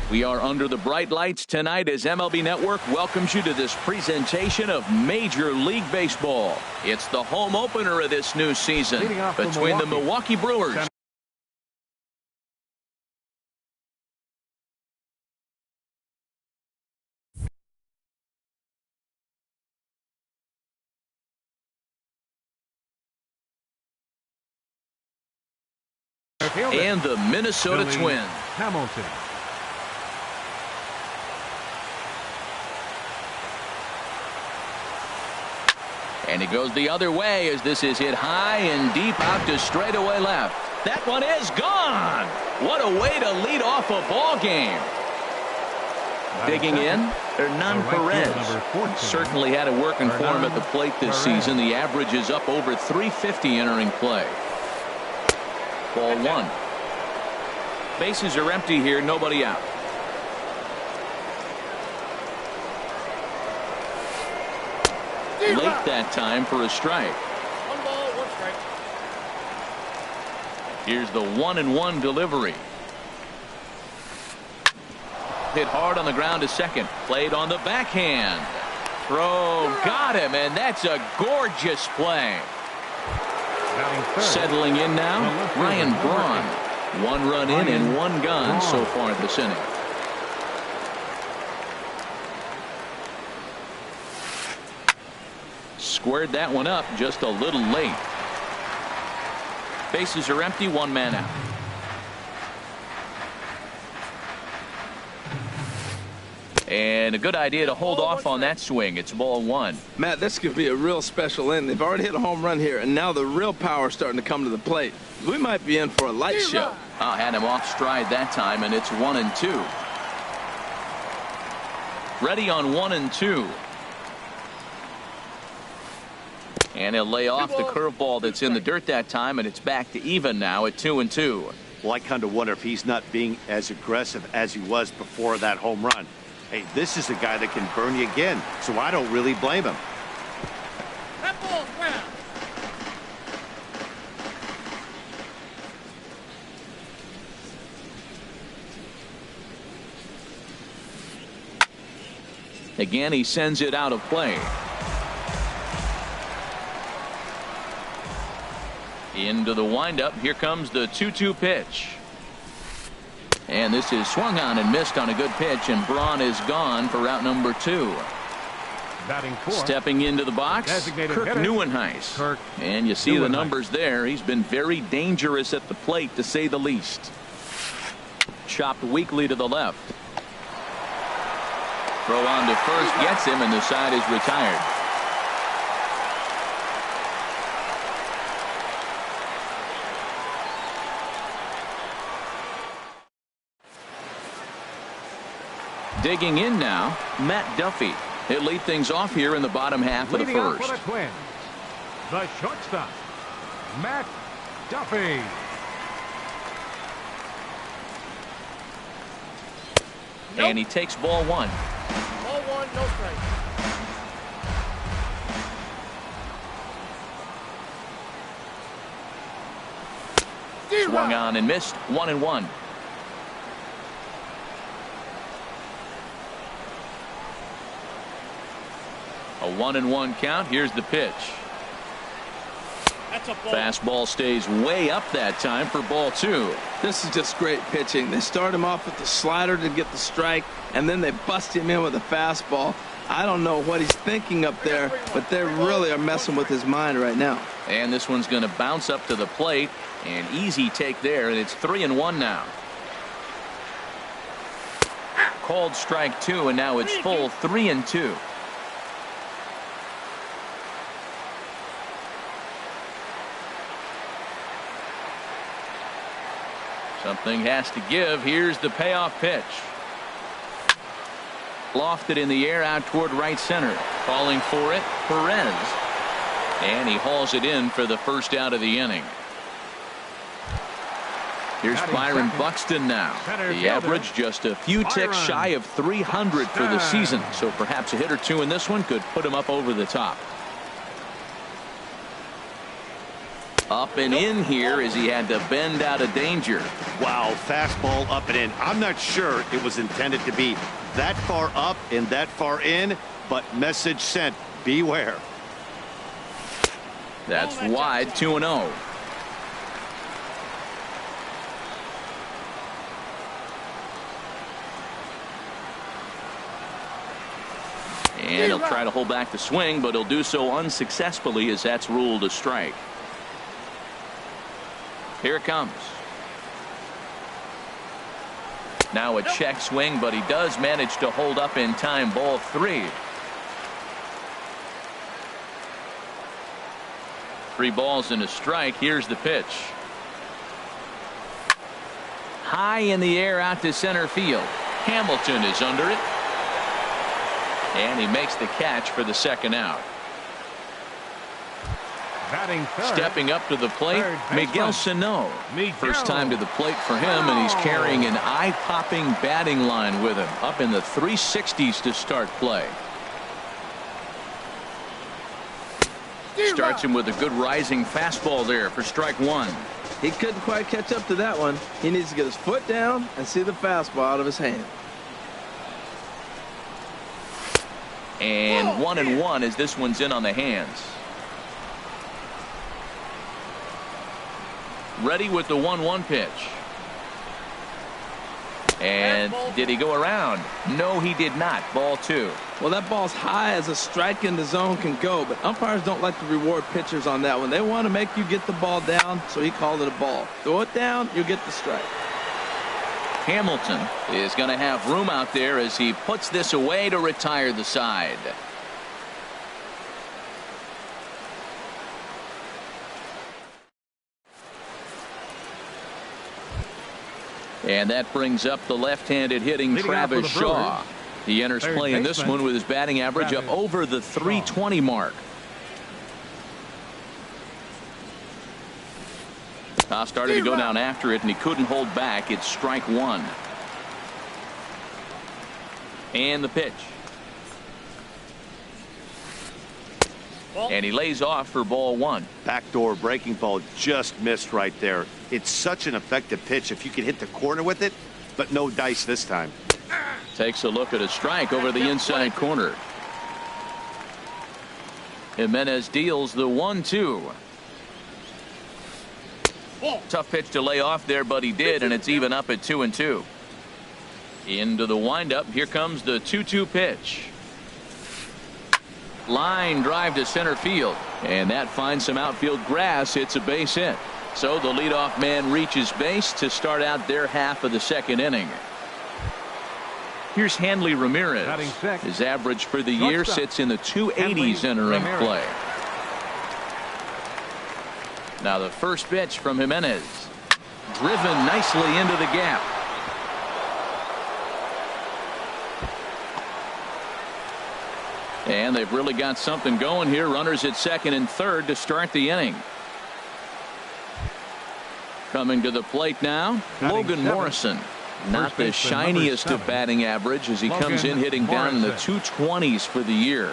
We are under the bright lights tonight as MLB Network welcomes you to this presentation of Major League Baseball. It's the home opener of this new season between the Milwaukee Brewers and the Minnesota Twins. Hamilton. And it goes the other way as this is hit high and deep out to straightaway left. That one is gone. What a way to lead off a ball game. Digging in, Hernan Perez certainly had it working for him at the plate this season. The average is up over 350 entering play. Ball one. Bases are empty here, nobody out. Late that time for a strike. 1 ball, 1 strike. Here's the 1-1 delivery. Hit hard on the ground to second. Played on the backhand. Throw got him, and that's a gorgeous play. Settling in now, Ryan Braun. 1 run in and 1 gone so far this inning. Squared that one up just a little late. Bases are empty, 1 man out. And a good idea to hold off on that swing. It's ball 1. Matt, this could be a real special inning. They've already hit a home run here, and now the real power is starting to come to the plate. We might be in for a light show. Had him off stride that time, and it's 1-2. Ready on 1-2. And he'll lay off the curveball that's in the dirt that time, and it's back to even now at 2-2. Well, I kind of wonder if he's not being as aggressive as he was before that home run. Hey, this is a guy that can burn you again, so I don't really blame him. That ball's ground. Again, he sends it out of play. Into the windup. Here comes the 2-2 pitch. And this is swung on and missed on a good pitch, and Braun is gone for route number 2. Stepping into the box, Kirk Neuenhuis. And you see the numbers there. He's been very dangerous at the plate, to say the least. Chopped weakly to the left. Throw on to first gets him, and the side is retired. Digging in now, Matt Duffy. He'll lead things off here in the bottom half of the first. For the Twins, the shortstop, Matt Duffy. And he takes ball 1. Ball 1, no strike. Swung on and missed. 1-1. A 1-1 count. Here's the pitch. That's a ball. Fastball stays way up that time for ball 2. This is just great pitching. They start him off with the slider to get the strike, and then they bust him in with a fastball. I don't know what he's thinking up there, but they really are messing with his mind right now. And this one's going to bounce up to the plate. An easy take there, and it's 3-1 now. Called strike 2, and now it's full 3-2. Something has to give. Here's the payoff pitch. Lofted in the air out toward right center. Calling for it, Perez. And he hauls it in for the first out of the inning. Here's Byron Buxton now. The average just a few ticks shy of 300 for the season. So perhaps a hit or two in this one could put him up over the top. Up and in here as he had to bend out of danger. Wow, fastball up and in. I'm not sure it was intended to be that far up and that far in, but message sent, beware. That's wide, 2-0. And he'll try to hold back the swing, but he'll do so unsuccessfully as that's ruled a strike. Here it comes. Now a check swing, but he does manage to hold up in time. Ball 3. 3 balls and a strike. Here's the pitch. High in the air out to center field. Hamilton is under it. And he makes the catch for the second out. Batting third. Stepping up to the plate, Miguel Sano. First time to the plate for him, and he's carrying an eye-popping batting line with him. Up in the 360s to start play. Starts him with a good rising fastball there for strike 1. He couldn't quite catch up to that one. He needs to get his foot down and see the fastball out of his hand. And 1-1 as this one's in on the hands. Ready with the 1-1 pitch. And did he go around? No, he did not. Ball 2. Well, that ball's high as a strike in the zone can go, but umpires don't like to reward pitchers on that one. They want to make you get the ball down, so he called it a ball. Throw it down, you get the strike. Hamilton is going to have room out there as he puts this away to retire the side. And that brings up the left-handed hitting Travis Shaw. He enters play in this one with his batting average up over the 320 mark. Started to go down after it, and he couldn't hold back. It's strike 1. And the pitch. And he lays off for ball 1. Backdoor breaking ball just missed right there. It's such an effective pitch if you can hit the corner with it, but no dice this time. Takes a look at a strike over the inside corner. Jimenez deals the 1-2. Tough pitch to lay off there, but he did, and it's even up at 2-2. Into the windup. Here comes the 2-2 pitch. Line drive to center field, and that finds some outfield grass. It's a base hit. So the leadoff man reaches base to start out their half of the second inning. Here's Hanley Ramirez. His average for the year sits in the 280s entering play. Now the first pitch from Jimenez. Driven nicely into the gap. And they've really got something going here. Runners at second and third to start the inning. Coming to the plate now, Logan Morrison. Not the shiniest of batting average as he comes in hitting down in the 220s for the year.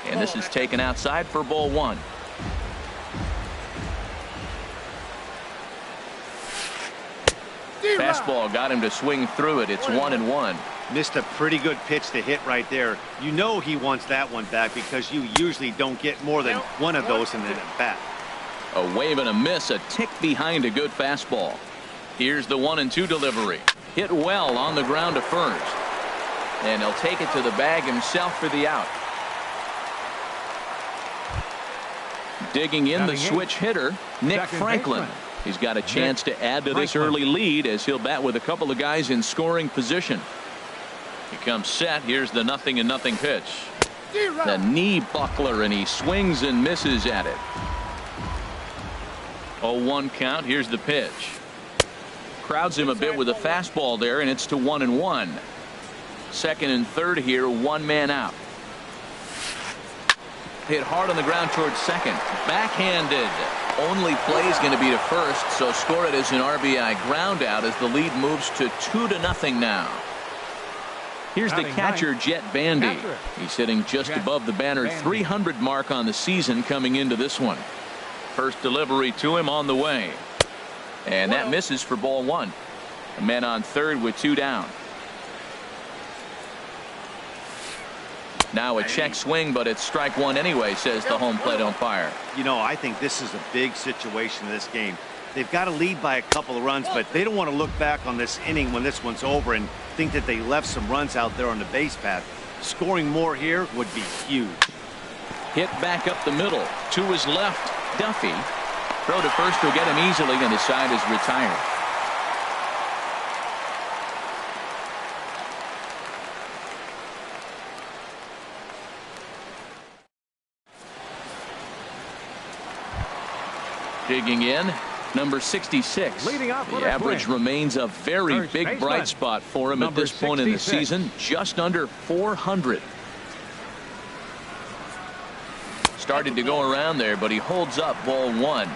And this is taken outside for ball 1. Fastball got him to swing through it. It's 1-1. Missed a pretty good pitch to hit right there. You know he wants that one back because you usually don't get more than one of those in the bat. A wave and a miss, a tick behind a good fastball. Here's the 1-2 delivery. Hit well on the ground to first. And he'll take it to the bag himself for the out. Digging in the switch hitter, Nick Franklin. He's got a chance to add to this early lead as he'll bat with a couple of guys in scoring position. He comes set. Here's the 0-0 pitch. The knee buckler, and he swings and misses at it. 0-1 count. Here's the pitch. Crowds him a bit with a fastball there, and it's to 1-1. Second and third here, one man out. Hit hard on the ground towards second. Backhanded. Only play is going to be to first, so score it as an RBI ground out as the lead moves to 2-0 now. Here's the Batting catcher, ninth, Jet Bandy. catcher. He's sitting just Jet above the banner Bandy. 300 mark on the season coming into this one. First delivery to him on the way. And that misses for ball one. A man on third with 2 down. Now a check swing, but it's strike one anyway, says the home plate umpire. You know, I think this is a big situation in this game. They've got to lead by a couple of runs, but they don't want to look back on this inning when this one's over and think that they left some runs out there on the base path. Scoring more here would be huge. Hit back up the middle. To his left, Duffy. Throw to first will get him easily, and the side is retired. Digging in, number 66. Leading off for The the average Twins. remains a very First big baseman, bright spot for him at number this point in the 66. season, just under 400. Started to go around there, but he holds up ball one.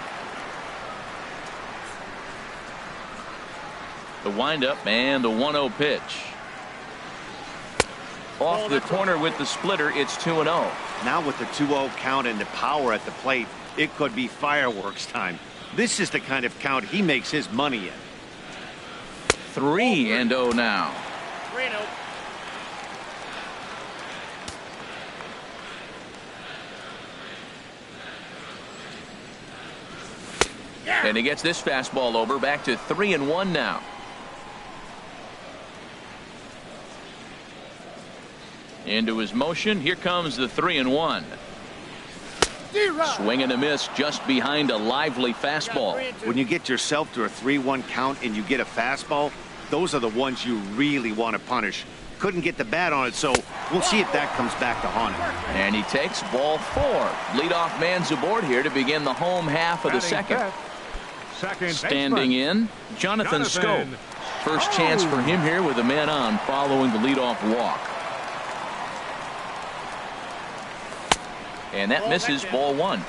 The windup and the 1-0 pitch. Off the corner with the splitter, it's 2-0. Now with the 2-0 count and the power at the plate, it could be fireworks time. This is the kind of count he makes his money in. 3-0 now. 3-0. And he gets this fastball over, back to 3-1 now. Into his motion, here comes the 3-1. Swing and a miss just behind a lively fastball. When you get yourself to a 3-1 count and you get a fastball, those are the ones you really want to punish. Couldn't get the bat on it, so we'll see if that comes back to haunt him. And he takes ball 4. Leadoff man's aboard here to begin the home half of the Batting second. fifth, second Standing baseman, in, Jonathan Scope. Jonathan. First chance for him here with a man on following the leadoff walk. And that misses ball 1.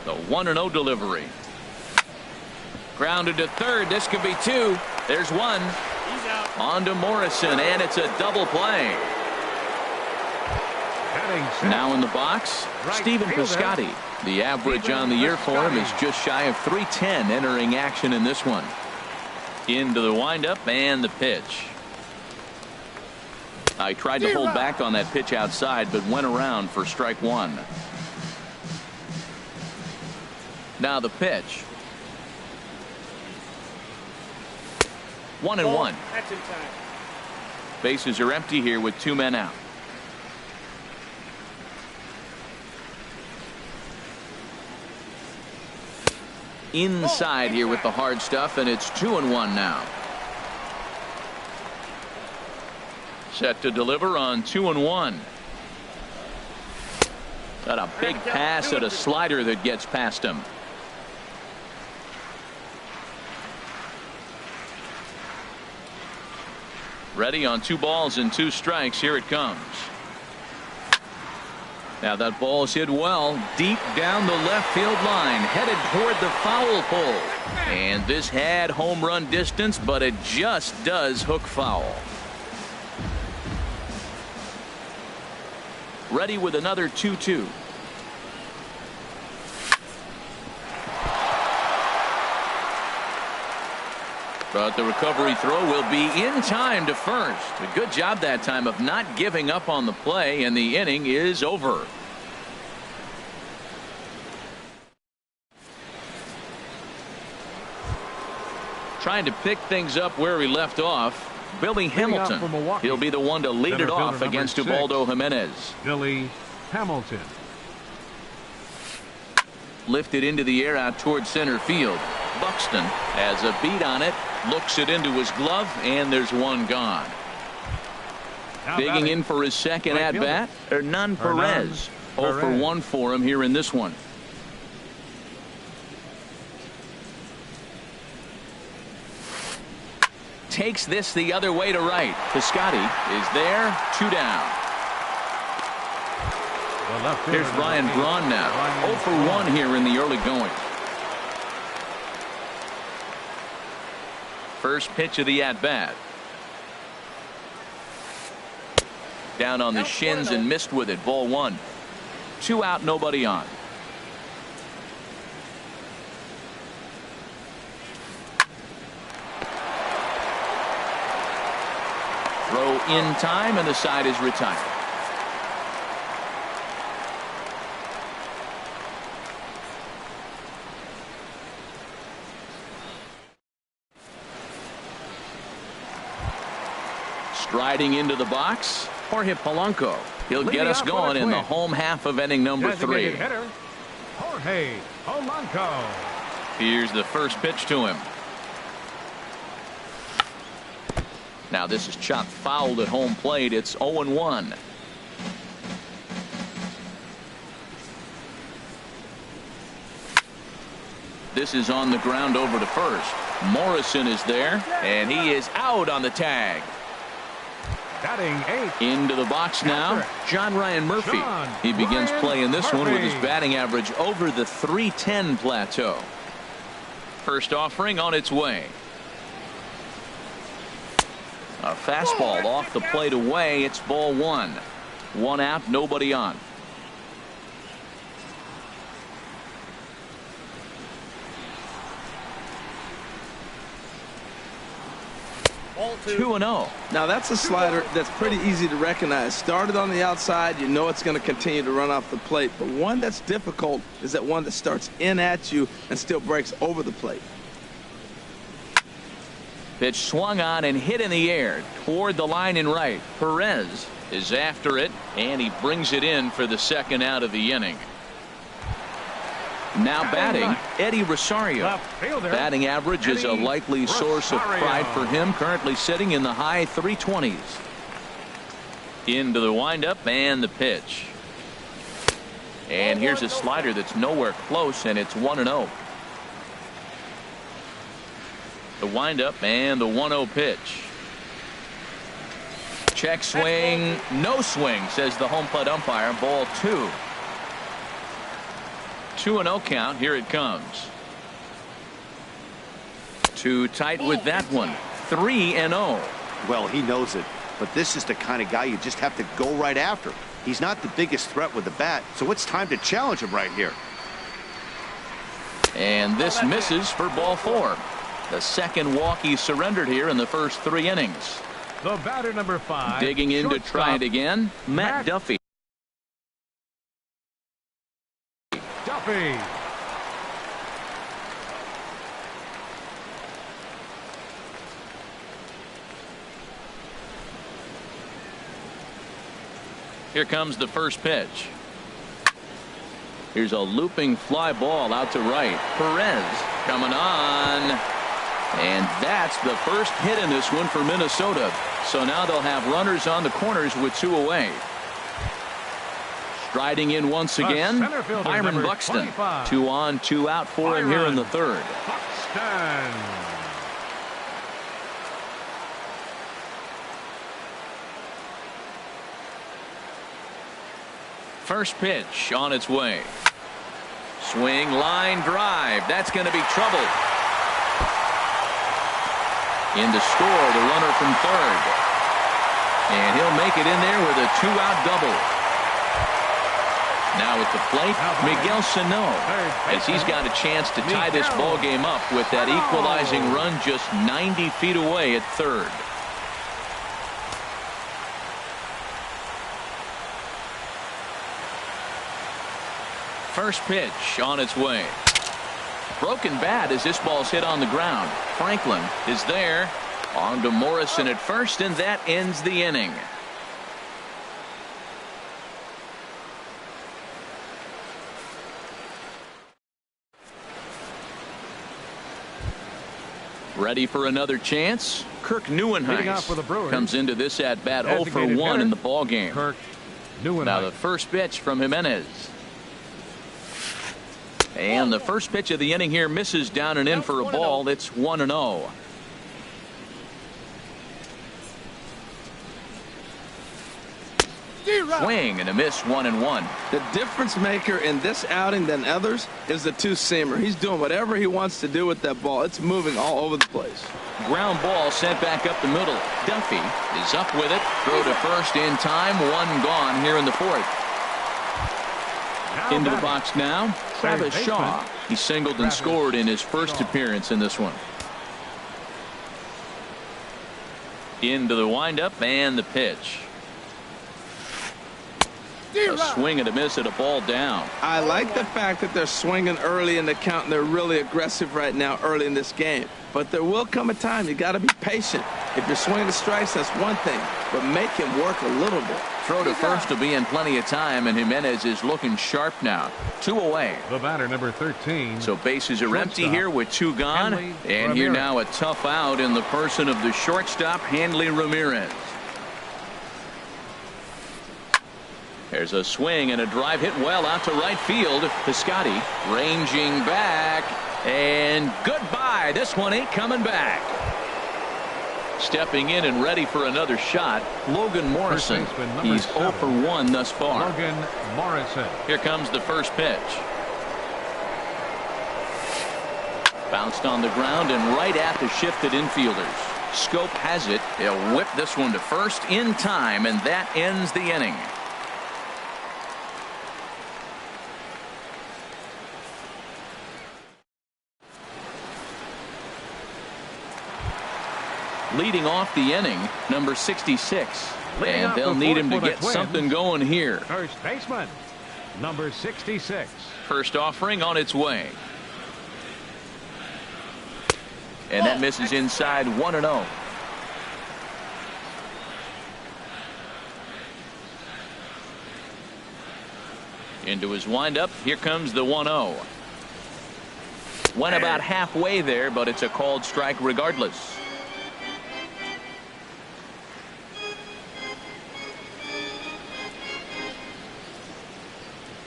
The 1-0 delivery. Grounded to third. This could be 2. There's 1. He's out. On to Morrison, and it's a double play. batting sixth, Now in the box, Right Stephen fielder, Piscotty. The average Stephen on the year for him is Piscotty. just shy of 310 entering action in this one. Into the windup and the pitch. I tried to hold back on that pitch outside, but went around for strike 1. Now the pitch. 1-1. That's in time. Bases are empty here with 2 men out. Inside here with the hard stuff, and it's 2-1 now. Set to deliver on 2-1. Got a big pass at a slider that gets past him. Ready on 2 balls and 2 strikes. Here it comes. Now that ball is hit well deep down the left field line, headed toward the foul pole. And this had home run distance, but it just does hook foul. Ready with another 2-2. But the recovery throw will be in time to first. A good job that time of not giving up on the play, and the inning is over. Trying to pick things up where he left off, Billy Leading off Hamilton. for Milwaukee, He'll be the one to lead center it off fielder against number 6, Ubaldo Jimenez. Billy Hamilton. Lifted into the air out towards center field. Buxton has a beat on it, looks it into his glove, and there's one gone. Now Digging batting, in for his second right at fielder, bat, Hernan Perez. 0 for Perez. 1 for him here in this one. Takes this the other way to right. Piscotty is there, 2 down. The left fielder, Here's Ryan Braun now. 0 for 1 here in the early going. First pitch of the at-bat. Down on the shins and missed with it. Ball 1. 2 out, nobody on. Throw in time, and the side is retired. Striding into the box, Jorge Polanco. He'll get us going in the home half of inning number 3. Hitter, Jorge Polanco. Here's the first pitch to him. Now this is chopped fouled at home plate. It's 0-1. This is on the ground over to first. Morrison is there, and he is out on the tag. Batting 8. Into the box now, John Ryan Murphy. He begins playing this one with his batting average over the .310 plateau. First offering on its way. A fastball off the plate away. It's ball 1. 1 out, nobody on. Ball 2. 2-0. Now that's a slider that's pretty easy to recognize. Started on the outside, you know it's going to continue to run off the plate. But one that's difficult is that one that starts in at you and still breaks over the plate. Pitch swung on and hit in the air toward the line and right. Perez is after it, and he brings it in for the second out of the inning. Now batting, Eddie Rosario. Batting average is a likely source of pride for him, currently sitting in the high 320s. Into the windup and the pitch. And here's a slider that's nowhere close, and it's 1-0. The windup and the 1-0 pitch. Check swing, no swing, says the home plate umpire. Ball 2. 2-0 count. Here it comes. Too tight with that one. 3-0. Well, he knows it, but this is the kind of guy you just have to go right after. He's not the biggest threat with the bat, so it's time to challenge him right here. And this misses for ball 4. The second walk he surrendered here in the first 3 innings. The batter number 5. Digging in to try it again, Matt Duffy. Duffy. Here comes the first pitch. Here's a looping fly ball out to right. Perez coming on. And that's the first hit in this one for Minnesota. So now they'll have runners on the corners with 2 away. Striding in once again, Byron Buxton. 2 on, 2 out for him here in the 3rd. Buxton. First pitch on its way. Swing, line drive. That's going to be trouble. In to score, the runner from 3rd. And he'll make it in there with a 2-out double. Now at the plate, Miguel Sano, as he's got a chance to tie this ball game up with that equalizing run just 90 feet away at 3rd. First pitch on its way. Broken bat as this ball's hit on the ground. Franklin is there. On to Morrison at first, and that ends the inning. Ready for another chance? Kirk Neuenhuis comes into this at bat 0 for 1 in the ball game. Now the first pitch from Jimenez. And the first pitch of the inning here misses down and in for a ball. It's 1-0. Swing and a miss, 1-1. The difference maker in this outing than others is the two-seamer. He's doing whatever he wants to do with that ball. It's moving all over the place. Ground ball sent back up the middle. Duffy is up with it. Throw to first in time. One gone here in the fourth. Into the box now, Travis Shaw. He singled and scored in his first appearance in this one. Into the windup and the pitch. A swing and a miss at a ball down. I like the fact that they're swinging early in the count and they're really aggressive right now early in this game. But there will come a time you got to be patient. If you're swinging strikes, that's one thing, but make him work a little bit. Throw to first will be in plenty of time, and Jimenez is looking sharp now. 2 away. The batter, number 13. So bases are empty here with 2 gone. And here now a tough out in the person of the shortstop, Hanley Ramirez. There's a swing and a drive hit well out to right field. Piscotty ranging back, and goodbye. This one ain't coming back. Stepping in and ready for another shot, Logan Morrison. He's 0 for 1 thus far. Logan Morrison. Here comes the first pitch. Bounced on the ground and right at the shifted infielders. Scope has it. He'll whip this one to first in time, and that ends the inning. Leading off the inning, number 66. And they'll need him to get something going here. First baseman, number 66. First offering on its way. And that misses inside, 1-0. Into his windup. Here comes the 1-0. Went about halfway there, but it's a called strike regardless.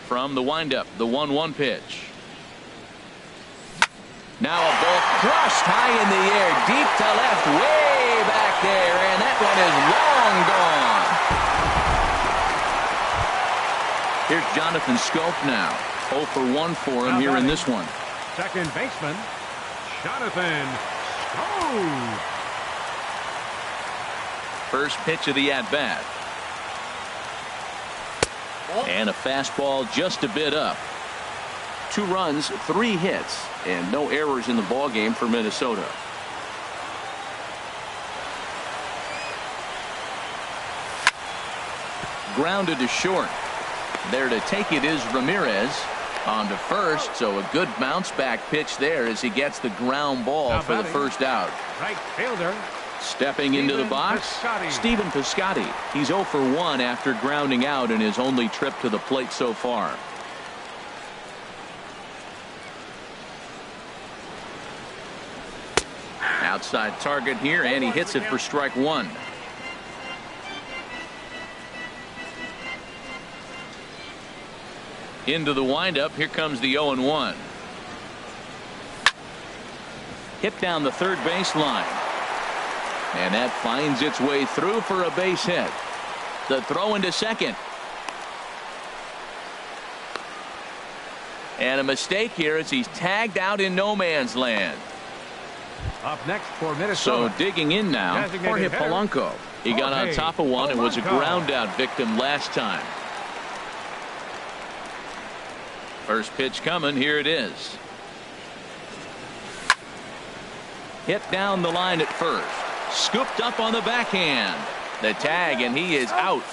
From the windup, the 1-1 pitch. Now a ball crushed high in the air, deep to left, way back there, and that one is long gone. Here's Jonathan Scope now. 0 for 1 for him here in this one. Second baseman, Jonathan Scope. First pitch of the at-bat. And a fastball just a bit up. 2 runs, 3 hits, and no errors in the ball game for Minnesota. Grounded to short. There to take it is Ramirez. On to first, so a good bounce back pitch there as he gets the ground ball for the first out. Right fielder. Stepping into the box, Stephen Piscotty. He's 0 for 1 after grounding out in his only trip to the plate so far. Outside target here, and he hits it for strike 1. Into the windup. Here comes the 0-1. Hit down the third baseline. And that finds its way through for a base hit. The throw into second. And a mistake here as he's tagged out in no man's land. Up next for Minnesota. So digging in now, Jorge Polanco. He got on top of one and was a ground out victim last time. First pitch coming. Here it is. Hit down the line at first. Scooped up on the backhand. The tag, and he is out.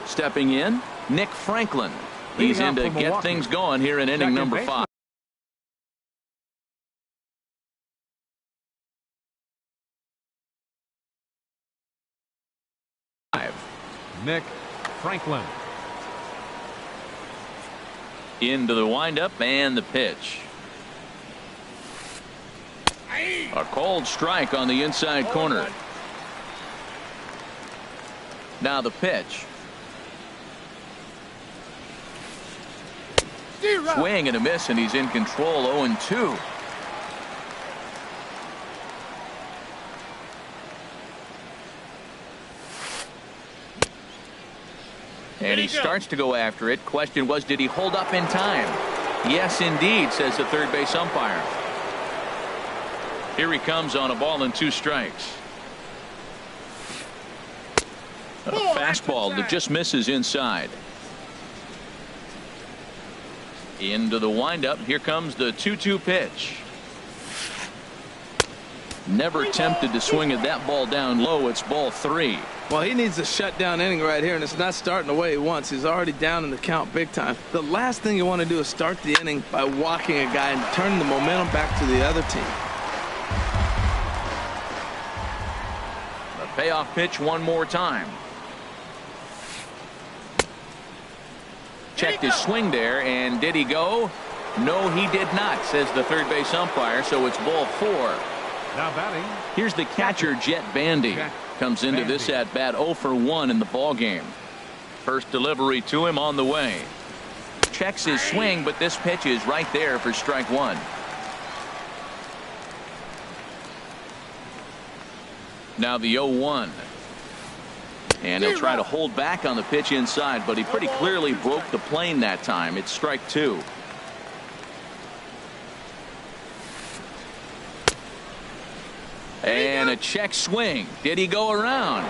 Stepping in, Nick Franklin. He's in to get things going here in inning number 5. Nick Franklin. Into the windup and the pitch. A called strike on the inside corner. Now the pitch. Swing and a miss, and he's in control. 0-2. And he starts to go after it. Question was, did he hold up in time? Yes, indeed, says the third base umpire. Here he comes on a ball and 2 strikes. A fastball that just misses inside. Into the windup. Here comes the 2-2 pitch. Never tempted to swing at that ball down low. It's ball 3. Well, he needs a shutdown inning right here, and it's not starting the way he wants. He's already down in the count big time. The last thing you want to do is start the inning by walking a guy and turning the momentum back to the other team. The payoff pitch one more time. Checked his swing there, and did he go? No, he did not, says the third base umpire, so it's ball 4. Now batting. Here's the catcher, Jet Bandy. Comes into this at bat 0 for 1 in the ball game. First delivery to him on the way. Checks his swing, but this pitch is right there for strike 1. Now the 0-1. And he'll try to hold back on the pitch inside, but he pretty clearly broke the plane that time. It's strike 2. And a check swing. Did he go around?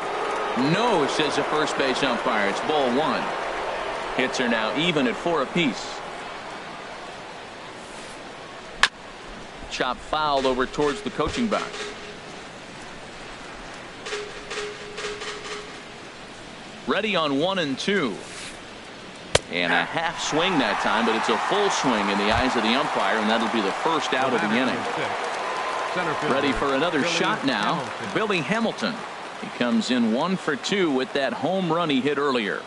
No, says the first base umpire. It's ball 1. Hits are now even at 4 apiece. Chop fouled over towards the coaching box. Ready on 1 and 2. And a half swing that time, but it's a full swing in the eyes of the umpire, and that'll be the first out of the inning. Ready for another shot now. Billy Hamilton. He comes in 1 for 2 with that home run he hit earlier.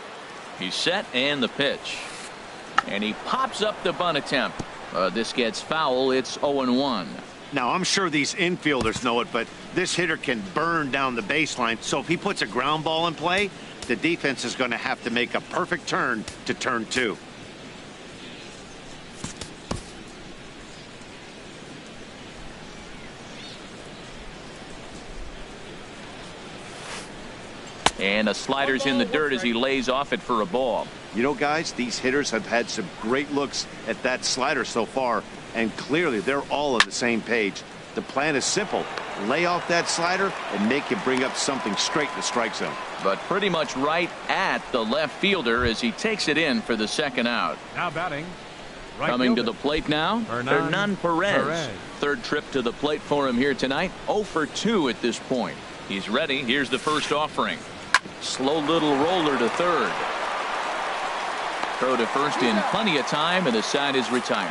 He's set, and the pitch. And he pops up the bunt attempt. This gets foul. It's 0-1. Now, I'm sure these infielders know it, but this hitter can burn down the baseline. So if he puts a ground ball in play, the defense is going to have to make a perfect turn to turn 2. And a slider's in the dirt as he lays off it for a ball. You know, guys, these hitters have had some great looks at that slider so far, and clearly they're all on the same page. The plan is simple. Lay off that slider and make him bring up something straight in the strike zone. But pretty much right at the left fielder as he takes it in for the second out. Now batting. Right Coming fielder. to the plate now, Hernan Perez. Third trip to the plate for him here tonight. 0 for 2 at this point. He's ready. Here's the first offering. Slow little roller to third. Throw to first in plenty of time, and the side is retired.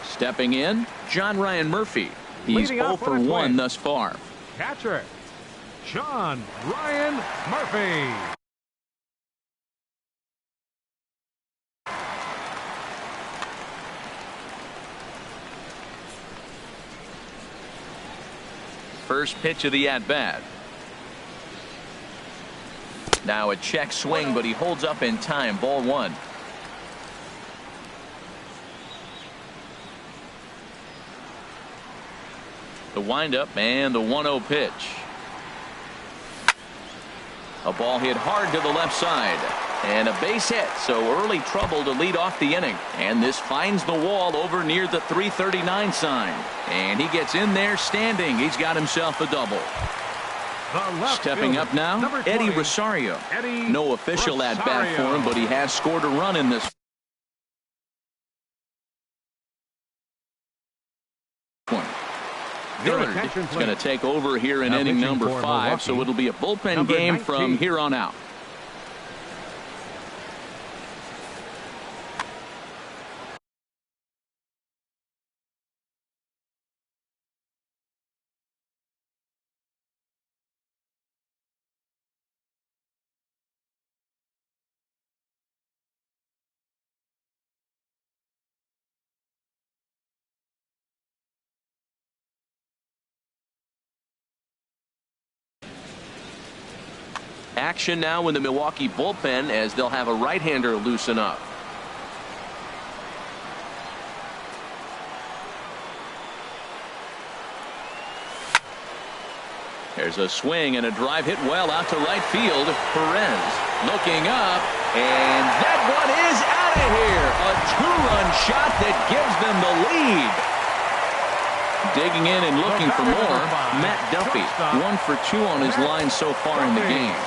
Stepping in, John Ryan Murphy. He's 0 for 1 thus far. Catcher, John Ryan Murphy. First pitch of the at-bat. Now a check swing, but he holds up in time. Ball 1. The windup and the 1-0 pitch. A ball hit hard to the left side. And a base hit, so early trouble to lead off the inning. And this finds the wall over near the 339 sign. And he gets in there standing. He's got himself a double. Stepping up now, Eddie Rosario. No official at-bat for him, but he has scored a run in this one. Dillard is going to take over here in inning number 5, so it'll be a bullpen game from here on out. action now in the Milwaukee bullpen as they'll have a right-hander loosen up. There's a swing and a drive hit well out to right field. Perez looking up, and that one is out of here. A two-run shot that gives them the lead. Digging in and looking for more, Matt Duffy. 1 for 2 on his line so far in the game.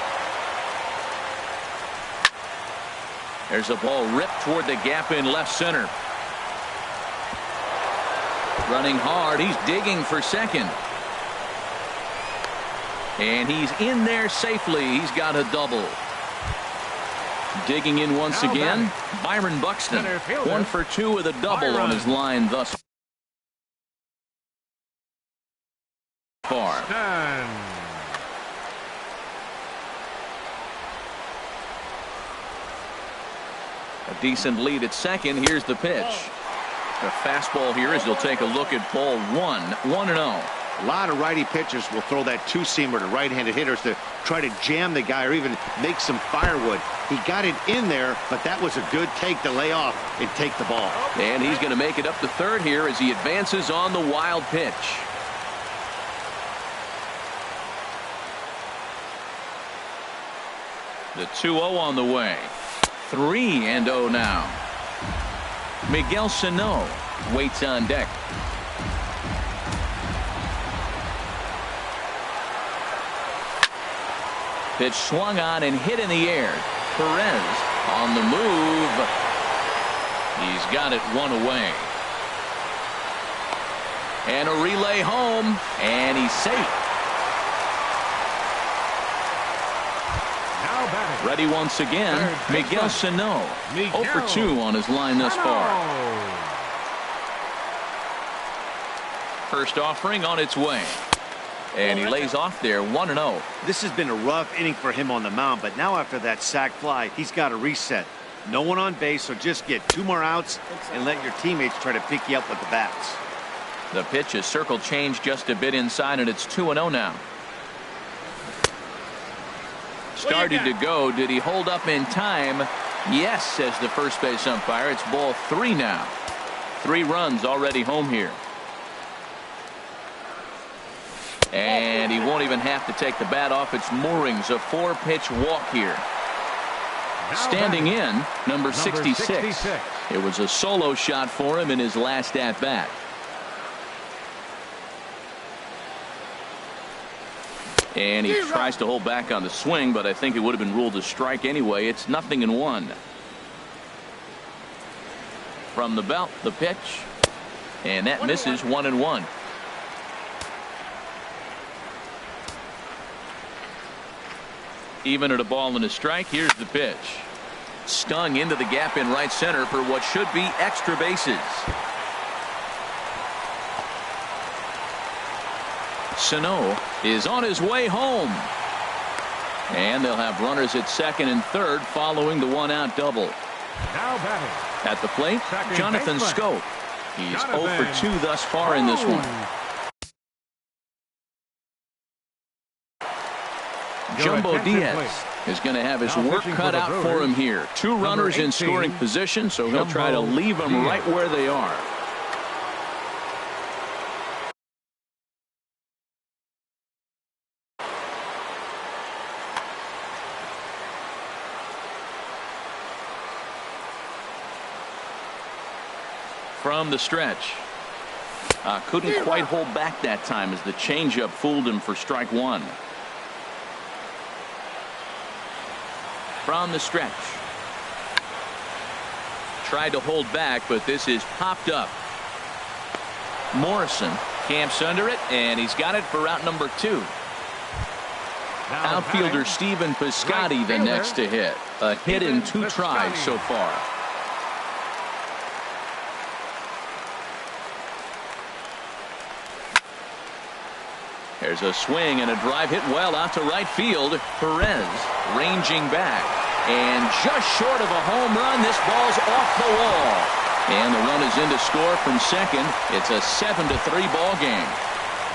There's a ball ripped toward the gap in left center. Running hard, he's digging for second. And he's in there safely. He's got a double. Digging in once again, Byron Buxton. 1 for 2 with a double on his line thus far. A decent lead at second. Here's the pitch. The fastball here as they'll take a look at ball 1. 1-0. A lot of righty pitchers will throw that two-seamer to right-handed hitters to try to jam the guy or even make some firewood. He got it in there, but that was a good take to lay off and take the ball. And he's going to make it up to third here as he advances on the wild pitch. The 2-0 on the way. 3-0 now. Miguel Sano waits on deck. Pitch swung on and hit in the air. Perez on the move. He's got it 1 away. And a relay home, and he's safe. Now batting. Ready once again, Miguel Sano. 0 for 2 on his line thus far. First offering on its way. And he lays off there 1-0. This has been a rough inning for him on the mound, but now after that sac fly, he's got to reset. No one on base, so just get 2 more outs and let your teammates try to pick you up with the bats. The pitch is circle changed just a bit inside, and it's 2-0 now. Started to go. Did he hold up in time? Yes, says the first base umpire. It's ball 3 now. 3 runs already home here. And he won't even have to take the bat off its moorings. A 4-pitch walk here. Standing in, number 66. It was a solo shot for him in his last at-bat. And he tries to hold back on the swing, but I think it would have been ruled a strike anyway. It's 0-1. From the belt, the pitch. And that misses 1-1. Even at a ball and a strike, here's the pitch. Stung into the gap in right center for what should be extra bases. Sano is on his way home. And they'll have runners at second and third following the 1-out double. Now batting. At the plate, Jonathan Schoop. He's 0 for 2 thus far in this one. Jumbo Diaz is going to have his work cut out for him here. 2 runners in scoring position, so he'll try to leave them right where they are. From the stretch. Couldn't quite hold back that time as the changeup fooled him for strike 1. From the stretch. Tried to hold back, but this is popped up. Morrison camps under it, and he's got it for out number 2. Outfielder Stephen Piscotty the next to hit. A hit in 2 tries so far. There's a swing and a drive hit well out to right field. Perez ranging back. And just short of a home run, this ball's off the wall. And the run is in to score from second. It's a 7-3 ball game.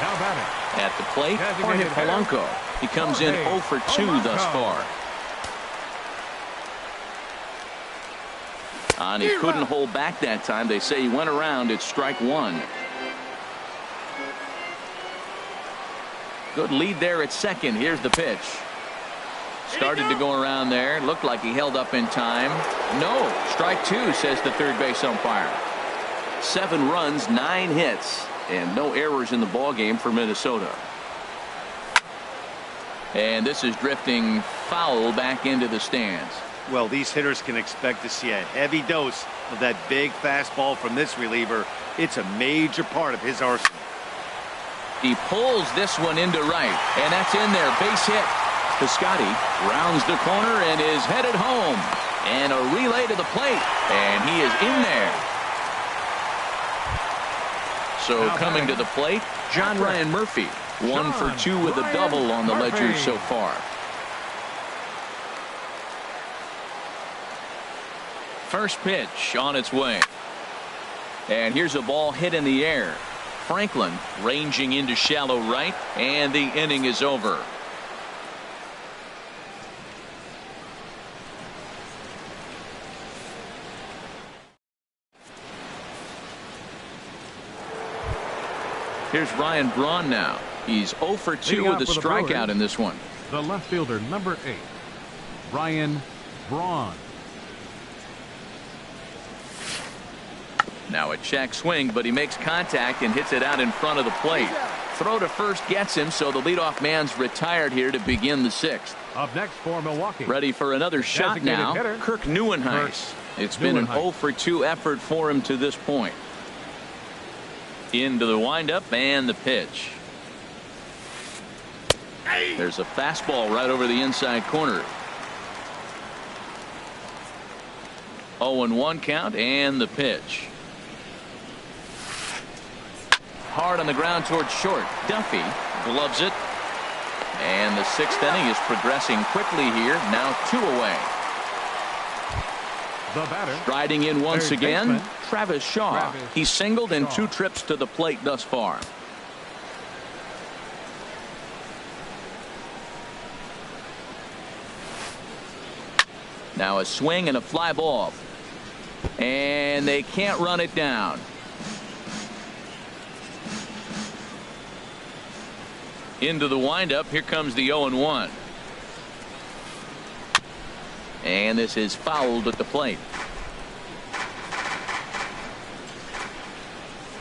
Now batting. At the plate, Jorge Polanco. He comes in 0 for 2 thus far. And he couldn't hold back that time. They say he went around. It's strike one. Good lead there at second. Here's the pitch. Started to go around there. Looked like he held up in time. No. Strike two, says the third base umpire. 7 runs, 9 hits, and no errors in the ball game for Minnesota. And this is drifting foul back into the stands. Well, these hitters can expect to see a heavy dose of that big fastball from this reliever. It's a major part of his arsenal. He pulls this one into right, and that's in there. Base hit. Piscotty rounds the corner and is headed home. And a relay to the plate, and he is in there. So coming to the plate, John Ryan Murphy. 1 for 2 with a double on the ledger so far. First pitch on its way. And here's a ball hit in the air. Franklin ranging into shallow right, and the inning is over. Here's Ryan Braun now. He's 0 for 2 with a strikeout in this one. The left fielder, number 8, Ryan Braun. Now a check swing, but he makes contact and hits it out in front of the plate. Throw to first gets him, so the leadoff man's retired here to begin the 6th. Up next for Milwaukee. Ready for another shot now, hitter, Kirk Nieuwenhuis. It's been an 0 for 2 effort for him to this point. Into the windup and the pitch. There's a fastball right over the inside corner. 0-1 count and the pitch. Hard on the ground towards short. Duffy gloves it. And the 6th inning is progressing quickly here. Now 2 away. The batter, Striding in once again, baseman, Travis Shaw. He's singled in 2 trips to the plate thus far. Now a swing and a fly ball. And they can't run it down. Into the windup. Here comes the 0-1. And this is fouled at the plate.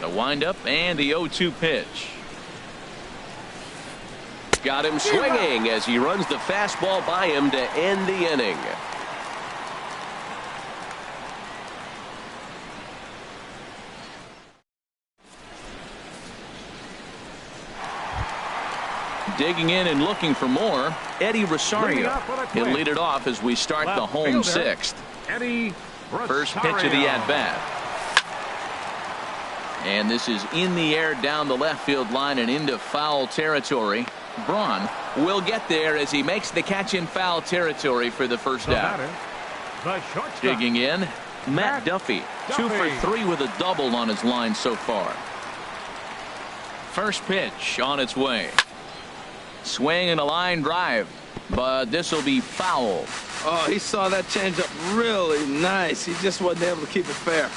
The windup and the 0-2 pitch. Got him swinging as he runs the fastball by him to end the inning. Digging in and looking for more, Eddie Rosario. He'll lead it off as we start the home 6th. Eddie First pitch of the at-bat. And this is in the air down the left field line and into foul territory. Braun will get there as he makes the catch in foul territory for the first out. Digging in, Matt Duffy. 2 for 3 with a double on his line so far. First pitch on its way. Swing and a line drive, but this will be foul. Oh, he saw that changeup really nice. He just wasn't able to keep it fair.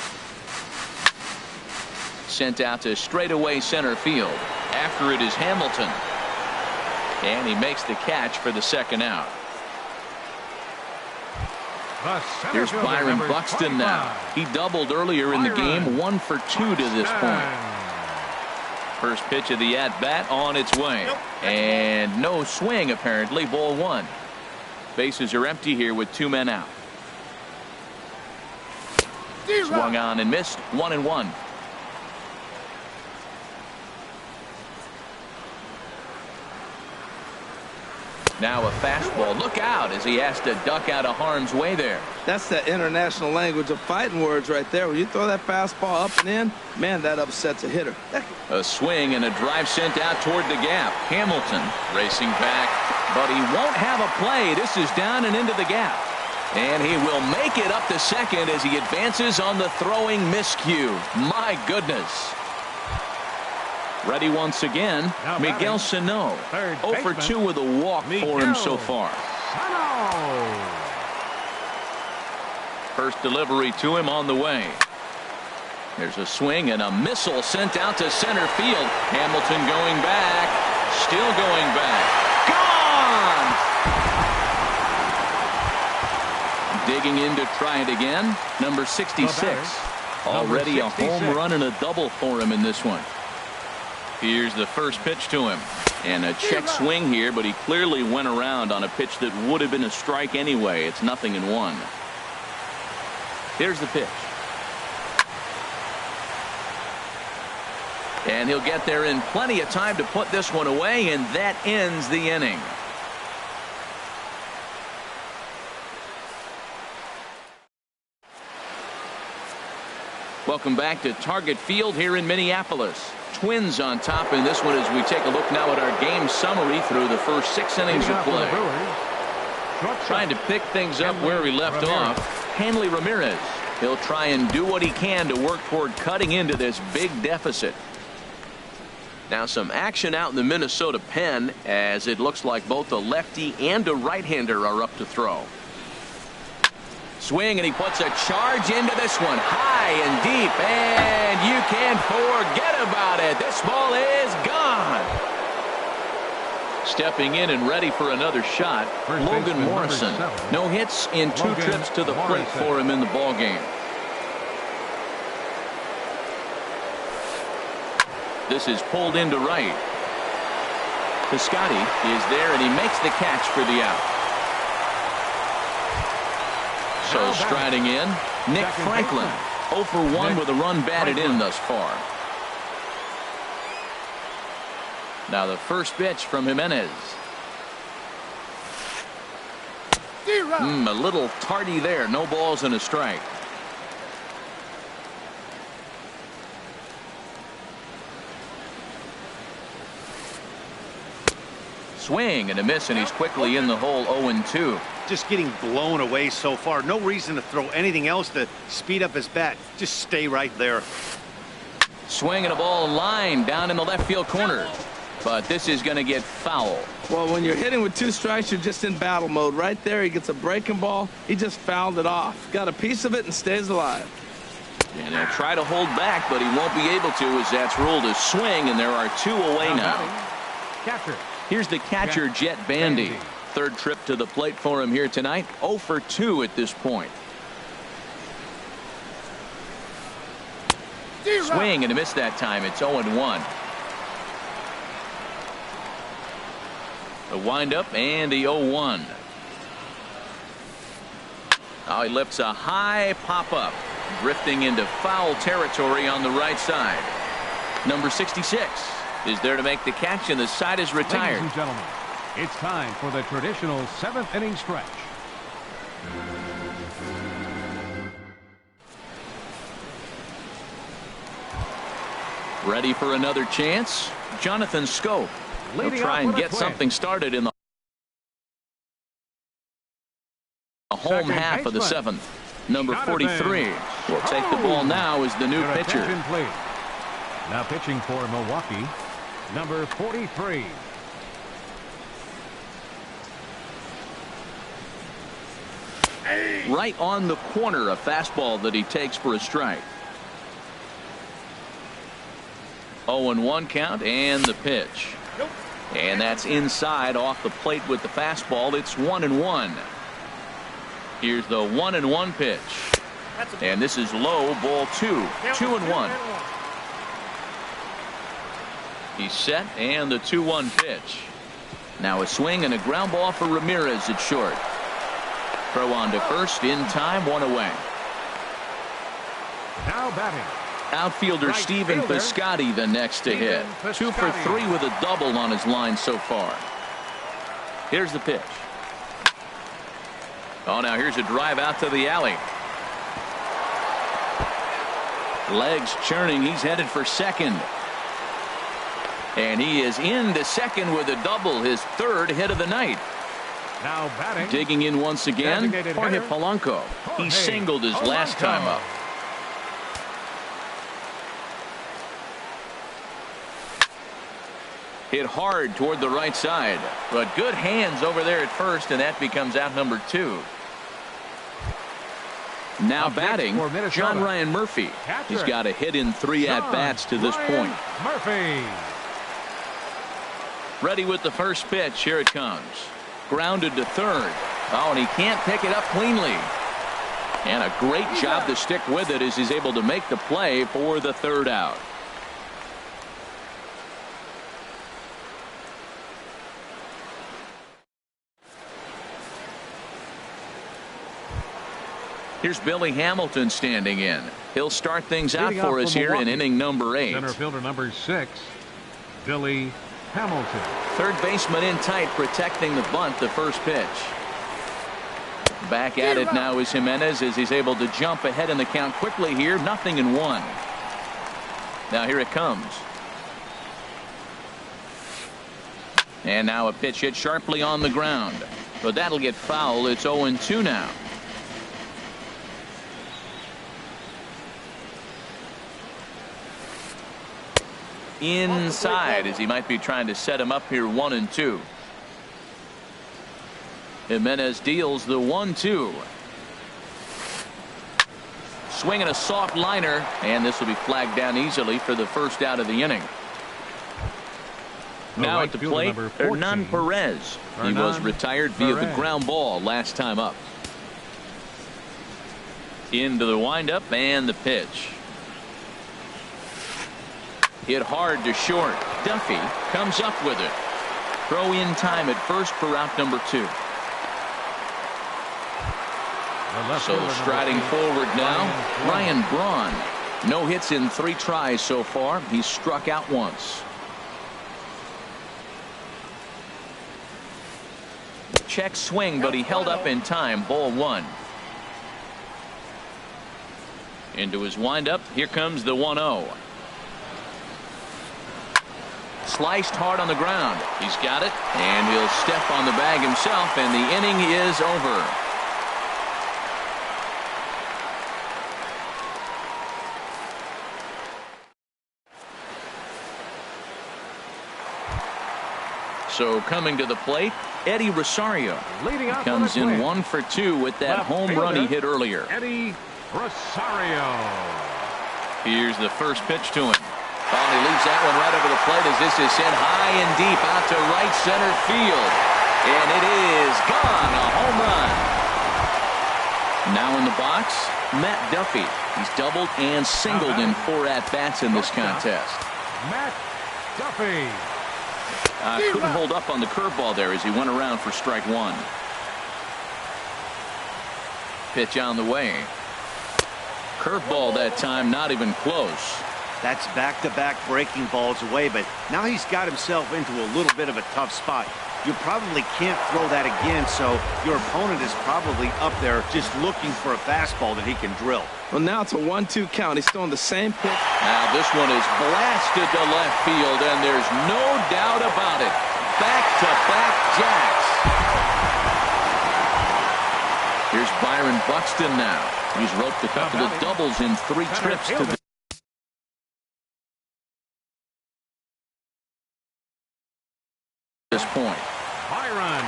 Sent out to straightaway center field. After it is Hamilton. And he makes the catch for the 2nd out. Here's Byron Buxton now. He doubled earlier in the game. 1 for 2 to this point. First pitch of the at-bat on its way. And no swing, apparently. Ball 1. Bases are empty here with 2 men out. Swung on and missed. 1-1. Now a fastball. Look out as he has to duck out of harm's way there. That's the international language of fighting words right there. When you throw that fastball up and in, man, that upsets a hitter. A swing and a drive sent out toward the gap. Hamilton racing back, but he won't have a play. This is down and into the gap. And he will make it up to second as he advances on the throwing miscue. My goodness. Ready once again, Miguel Sano. 0 for 2 with a walk for him so far. First delivery to him on the way. There's a swing and a missile sent out to center field. Hamilton going back. Still going back. Gone! Digging in to try it again. Number 66. Already a home run and a double for him in this one. Here's the first pitch to him. And a check swing here, but he clearly went around on a pitch that would have been a strike anyway. It's 0-1. Here's the pitch. And he'll get there in plenty of time to put this one away, and that ends the inning. Welcome back to Target Field here in Minneapolis. Twins on top in this one as we take a look now at our game summary through the first 6 innings of play. Trying to pick things up where he left off. Hanley Ramirez. He'll try and do what he can to work toward cutting into this big deficit. Now some action out in the Minnesota pen as it looks like both a lefty and a right-hander are up to throw. Swing, and he puts a charge into this one high and deep, and you can't forget about it. This ball is gone. Stepping in and ready for another shot, Logan Morrison. No hits in 2 trips to the plate for him in the ball game. This is pulled into right. Piscotty is there, and he makes the catch for the out. So striding in, Nick Franklin. 0 for 1 with a run batted in thus far. Now the first pitch from Jimenez. A little tardy there. No balls and a strike. Swing and a miss, and he's quickly in the hole. 0-2. Just getting blown away so far. No reason to throw anything else to speed up his bat. Just stay right there. Swing and a ball line down in the left field corner. But this is going to get foul. Well, when you're hitting with 2 strikes, you're just in battle mode. Right there, he gets a breaking ball. He just fouled it off. Got a piece of it and stays alive. And they'll try to hold back, but he won't be able to as that's ruled a swing, and there are 2 away now. Catcher. Here's the catcher, Jet Bandy. Third trip to the plate for him here tonight. 0 for 2 at this point. Swing and a miss that time. It's 0-1. The windup and the 0-1. Now he lifts a high pop-up, drifting into foul territory on the right side. Number 66 is there to make the catch, and the side is retired. Ladies and gentlemen, it's time for the traditional 7th inning stretch. Ready for another chance? Jonathan Scope. He'll try and get something started in the home half of the 7th. Number 43 will take the ball now as the new pitcher. Now pitching for Milwaukee, number 43. Right on the corner, a fastball that he takes for a strike. 0-1 count, and the pitch. And that's inside off the plate with the fastball. It's 1-1. Here's the 1-1 pitch. And this is low, ball 2. 2-1. He's set, and the 2-1 pitch. Now a swing and a ground ball for Ramirez at short. Throw on to first in time, 1 away. Now batting. Outfielder Right Stephen fielder, Piscotty the next to hit. 2 for 3 with a double on his line so far. Here's the pitch. Oh, now here's a drive out to the alley. Legs churning. He's headed for second. And he is into second with a double, his 3rd hit of the night. Now batting. Digging in once again, Jorge Polanco. He singled his last time up. Hit hard toward the right side, but good hands over there at first, and that becomes out number 2. Now Up next batting, for Minnesota, John Ryan Murphy. catcher, He's got a hit in 3 at-bats to this Ryan point. Murphy. Ready with the first pitch. Here it comes. Grounded to third. Oh, and he can't pick it up cleanly. And a great job to stick with it as he's able to make the play for the 3rd out. Here's Billy Hamilton standing in. He'll start things out for us here in inning number 8. Center fielder number 6, Billy Hamilton. Third baseman in tight, protecting the bunt, the first pitch. Back at it now is Jimenez as he's able to jump ahead in the count quickly here. 0-1. Now here it comes. And now a pitch hit sharply on the ground. But that'll get foul. It's 0-2 now. Inside as he might be trying to set him up here. 1-2. Jimenez deals the 1-2. Swinging a soft liner, and this will be flagged down easily for the first out of the inning. Now at the plate, Hernan Perez. He was retired via the ground ball last time up. Into the windup and the pitch. Hit hard to short. Duffy comes up with it. Throw in time at first for out number 2. So striding forward now, Ryan Braun. No hits in 3 tries so far. He's struck out once. Check swing, but he held up in time. Ball 1. Into his windup. Here comes the 1-0. Sliced hard on the ground. He's got it, and he'll step on the bag himself, and the inning is over. So coming to the plate, Eddie Rosario. Comes in 1 for 2 with that home run he hit earlier. Eddie Rosario. Here's the first pitch to him. Oh, and he leaves that one right over the plate as this is sent high and deep out to right center field. And it is gone. A home run. Now in the box, Matt Duffy. He's doubled and singled in 4 at-bats in this contest. Matt Duffy. Couldn't hold up on the curveball there as he went around for strike 1. Pitch on the way. Curveball that time, not even close. That's back-to-back breaking balls away, but now he's got himself into a little bit of a tough spot. You probably can't throw that again, so your opponent is probably up there just looking for a fastball that he can drill. Well, now it's a 1-2 count. He's throwing the same pitch. Now this one is blasted to left field, and there's no doubt about it. Back-to-back jacks. Here's Byron Buxton now. He's roped a couple of doubles in 3 trips to the this point. Byron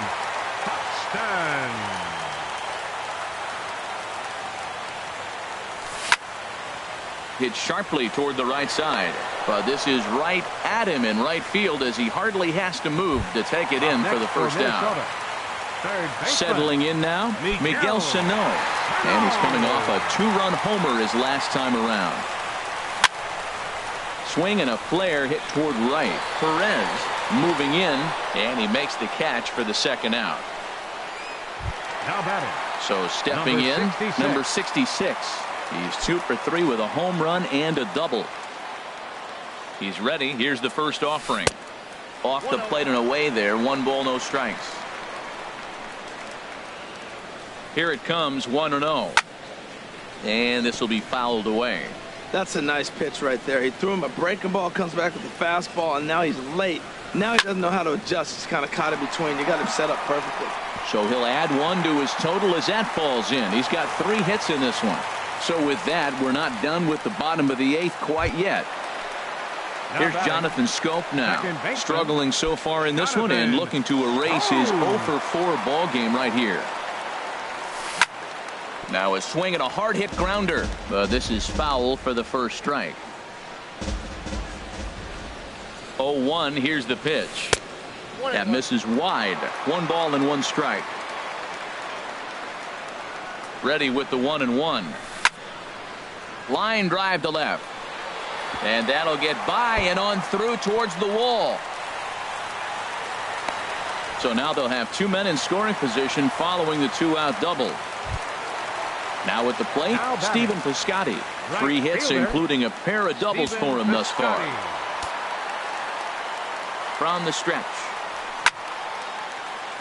Buxton. Hit sharply toward the right side, but this is right at him in right field as he hardly has to move to take it in for the first down. Settling in now, Miguel Sano, and he's coming off a 2-run homer his last time around. Swing and a flare hit toward right. Perez moving in, and he makes the catch for the second out. Now batting. So stepping in, number 66. He's 2 for 3 with a home run and a double. He's ready. Here's the first offering. Off the plate and away there. 1 ball, no strikes. Here it comes, 1-0. And this will be fouled away. That's a nice pitch right there. He threw him a breaking ball, comes back with a fastball, and now he's late. Now he doesn't know how to adjust. He's kind of caught in between. You got him set up perfectly. So he'll add 1 to his total as that falls in. He's got 3 hits in this one. So with that, we're not done with the bottom of the 8th quite yet. Here's Jonathan Scope now, struggling so far in this one and looking to erase his 0 for 4 ball game right here. Now a swing and a hard hit grounder. But this is foul for the first strike. 0-1. Here's the pitch. That misses wide. 1 ball and 1 strike. Ready with the 1-1. Line drive to left. And that'll get by and on through towards the wall. So now they'll have 2 men in scoring position following the 2-out double. Now at the plate, Stephen Piscotty. 3 hits, including a pair of doubles for him thus far. From the stretch.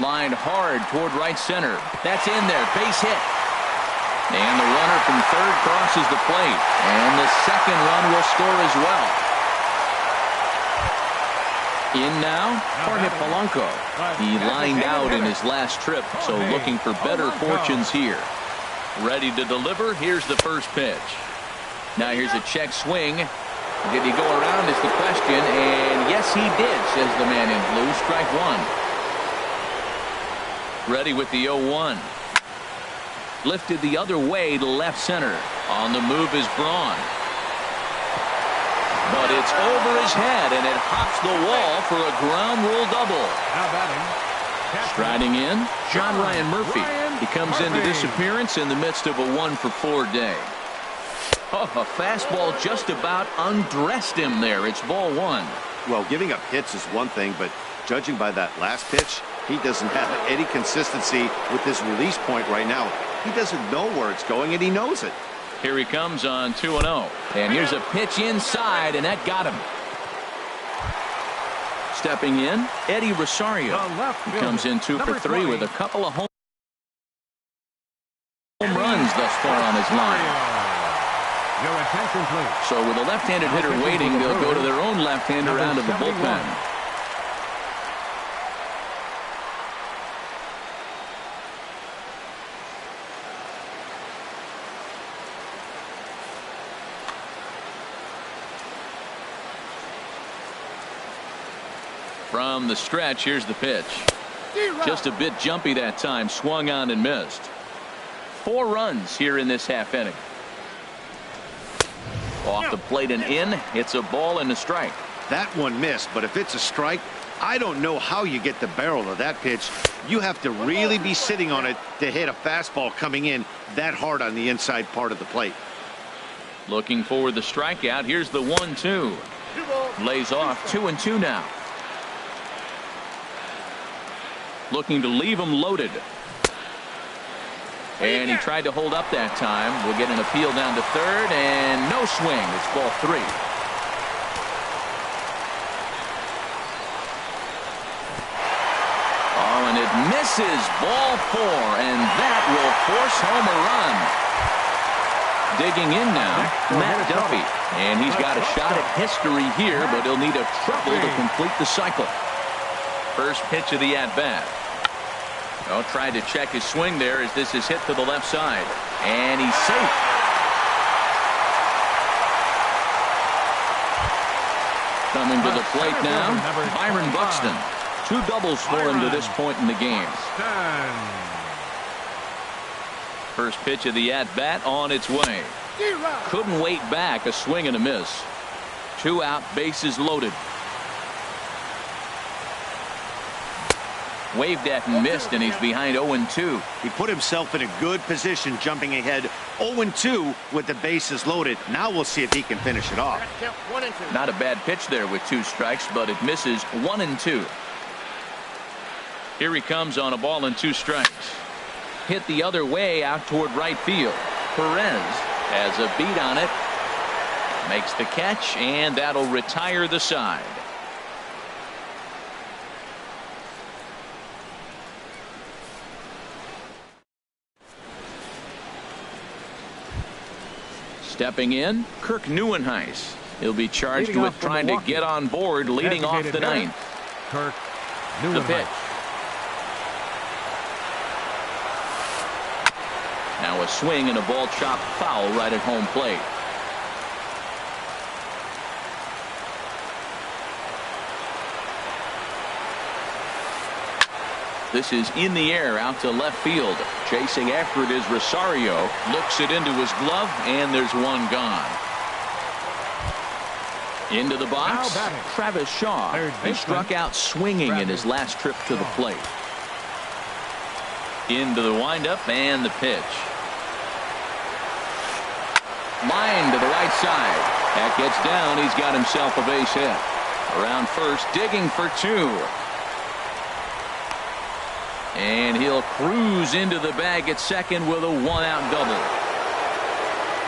Lined hard toward right center. That's in there. Base hit. And the runner from third crosses the plate. And the second run will score as well. In now, Jorge Polanco. He lined out in his last trip, so looking for better fortunes here. Ready to deliver. Here's the first pitch. Now here's a check swing. Did he go around is the question, and yes he did, says the man in blue. Strike 1. Ready with the 0-1. Lifted the other way to left center. On the move is Braun. But it's over his head, and it hops the wall for a ground rule double. Striding in, John Ryan Murphy. He comes into this appearance in the midst of a 1-for-4 day. Oh, a fastball just about undressed him there. It's ball 1. Well, giving up hits is one thing, but judging by that last pitch, he doesn't have any consistency with his release point right now. He doesn't know where it's going, and he knows it. Here he comes on 2-0. And here's a pitch inside, and that got him. Stepping in, Eddie Rosario. He comes in 2 for 3 with a couple of home runs thus far on his line. Your attention, please. So with a left-handed hitter waiting, they'll go to their own left-hander out of the bullpen. From the stretch, here's the pitch. Just a bit jumpy that time. Swung on and missed. 4 runs here in this half inning. Off the plate and in. It's a ball and a strike. That one missed, but if it's a strike, I don't know how you get the barrel of that pitch. You have to really be sitting on it to hit a fastball coming in that hard on the inside part of the plate. Looking for the strikeout. Here's the 1-2. Lays off 2-2 now. Looking to leave him loaded. And he tried to hold up that time. We'll get an appeal down to third, and no swing. It's ball 3. Oh, and it misses. Ball 4, and that will force home a run. Digging in now, Matt Duffy. And he's got a shot at history here, but he'll need a triple to complete the cycle. First pitch of the at-bat. Oh, tried to check his swing there as this is hit to the left side. And he's safe. Coming to the plate now, Byron Buxton. 2 doubles for him to this point in the game. First pitch of the at-bat on its way. Couldn't wait back. A swing and a miss. 2 out, bases loaded. Waved at and missed, and he's behind 0-2. He put himself in a good position jumping ahead 0-2 with the bases loaded. Now we'll see if he can finish it off. Not a bad pitch there with 2 strikes, but it misses 1-2. Here he comes on a ball and 2 strikes. Hit the other way out toward right field. Perez has a beat on it. Makes the catch, and that'll retire the side. Stepping in, Kirk Neuenhuis. He'll be charged with trying to get on board leading off the 9th. Kirk The pitch. Now a swing and a ball chopped foul right at home plate. This is in the air out to left field. Chasing after it is Rosario. Looks it into his glove, and there's one gone. Into the box, Travis Shaw. He struck out swinging in his last trip to the plate. Into the windup and the pitch. Line to the right side. That gets down. He's got himself a base hit. Around first, digging for two. And he'll cruise into the bag at second with a one-out double.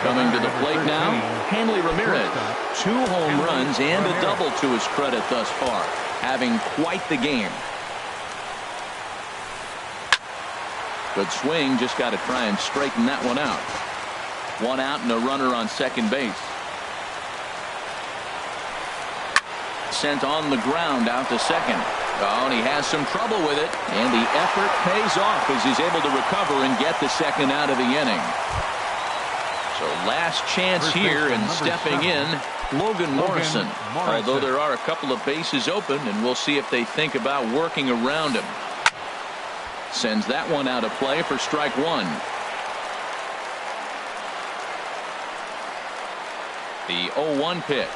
Coming to the plate now, Hanley Ramirez. 2 home runs and a double to his credit thus far. Having quite the game. Good swing, just got to try and straighten that one out. 1 out and a runner on second base. Sent on the ground out to second. Oh, and he has some trouble with it. And the effort pays off as he's able to recover and get the second out of the inning. So last chance here, and stepping in, Logan Morrison. Although there are a couple of bases open, and we'll see if they think about working around him. Sends that one out of play for strike one. The 0-1 pitch.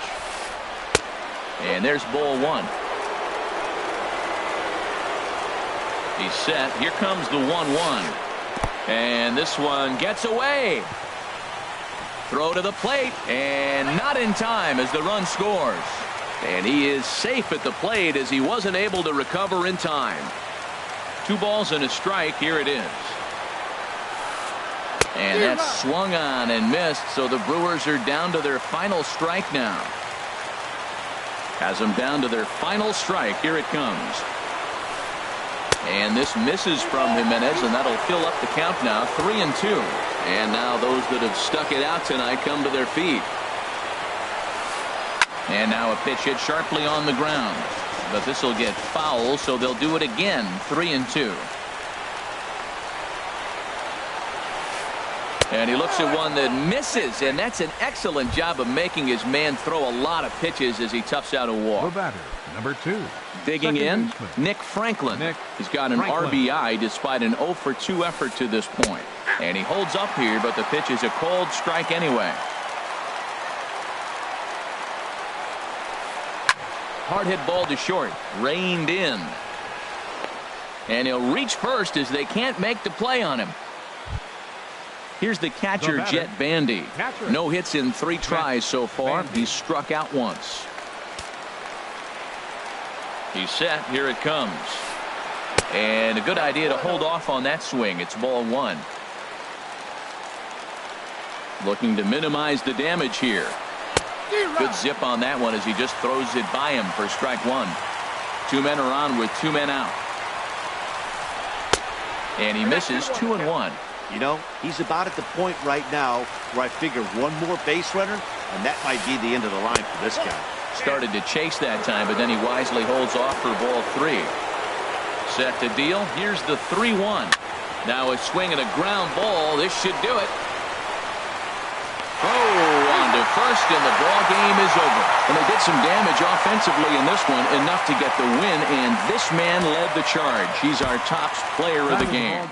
And there's ball one. He's set. Here comes the 1-1. And this one gets away. Throw to the plate, and not in time as the run scores. And he is safe at the plate as he wasn't able to recover in time. 2 balls and a strike. Here it is. And that's swung on and missed, so the Brewers are down to their final strike now. Has them down to their final strike. Here it comes. And this misses from Jimenez, and that'll fill up the count now. 3-2. And now those that have stuck it out tonight come to their feet. And now a pitch hit sharply on the ground. But this will get foul, so they'll do it again. 3-2. And he looks at one that misses, and that's an excellent job of making his man throw a lot of pitches as he toughs out a walk. The batter, number 2. Digging in, Nick Franklin. He's got an RBI despite an 0-for-2 effort to this point. And he holds up here, but the pitch is a cold strike anyway. Hard hit ball to short. Reined in. And he'll reach first as they can't make the play on him. Here's the catcher, Jet Bandy. No hits in 3 tries so far. He's struck out once. He's set. Here it comes. And a good idea to hold off on that swing. It's ball 1. Looking to minimize the damage here. Good zip on that one as he just throws it by him for strike 1. 2 men are on with 2 men out. And he misses 2-1. You know, he's about at the point right now where I figure one more base runner, and that might be the end of the line for this guy. Started to chase that time, but then he wisely holds off for ball 3. Set to deal. Here's the 3-1. Now a swing and a ground ball. This should do it. Oh, on to first, and the ball game is over. And they did some damage offensively in this one, enough to get the win, and this man led the charge. He's our top player of the game.